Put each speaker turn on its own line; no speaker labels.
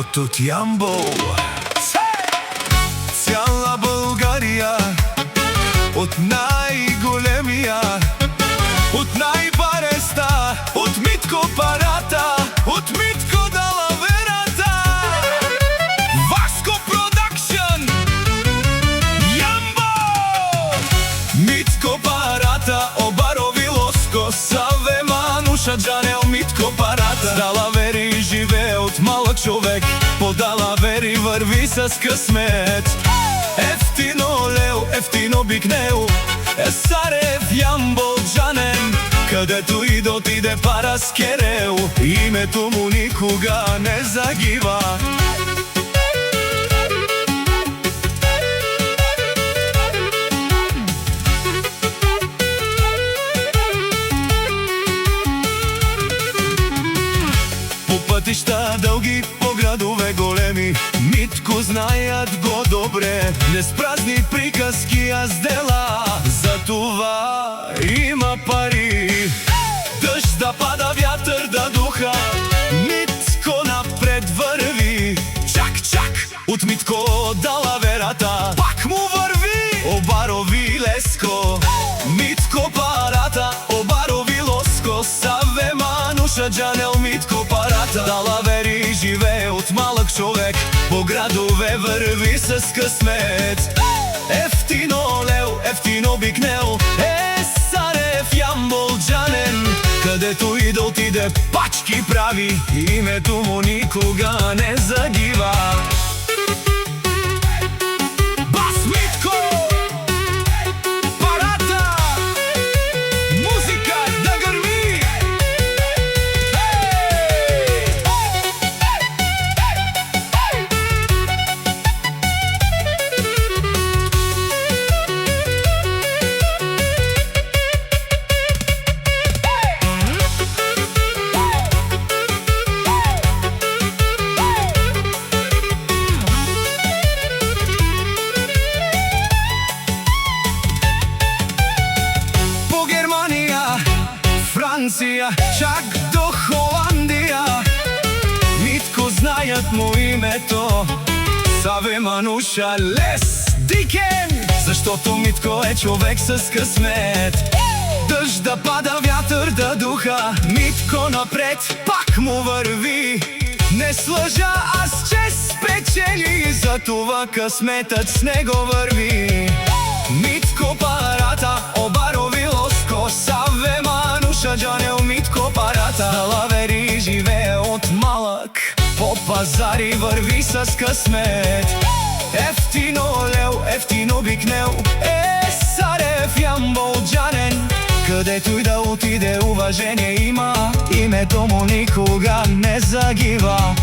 Отут Ямбол, цяла България, от най-големия, от най-бареста, от Митко Парата, от Митко Далаверата. Васко Продакшън, Ямбол! Митко Парата, Обарови Лоско, Саве Мануша Джанел, Митко Парата. Далавери живее от малък човек, по Далавери върви с късмет. Ефтино лео, ефтино бикнео, Есарев ямболджанен, където и да отиде Параскерео, името му никога не загива. По пътища дълги, по градове големи, Митко знаят го добре. Не с празни приказки, а с дела, за това има пари. Дъжд да пада, вятър да духа, Митко напред върви. Чак, чак, от Митко Далаверата пак му върви Обарови Леско. Митко Парата, Обарови Лоско, Саве Мануша Джанел, Митко Парата. Далавери живее от малък човек, по градове върви с късмет. Ефтино лео, ефтино бикнел, Есарев ямболджанен, където и да отиде пачки прави, името му никога не загива. Бас Митко Парата, музика да гърми. Чак до Холандия, Митко знаят му името, Саве Мануша Лес Дикен, защото Митко е човек с късмет. Дъжд да пада, вятър да духа, Митко напред пак му върви. Не с лъжа, а с чест спечели, за това късметът с него върви. Митко Парата, Обарови Лоско, Саве Мануша Джанел, Митко Парата. Далавери живее от малък, по пазари върви с късмет. Ефтино лео, ефтино бикнел, Есарев ямболджанен, където и да отиде уважение има, името му никога не загива.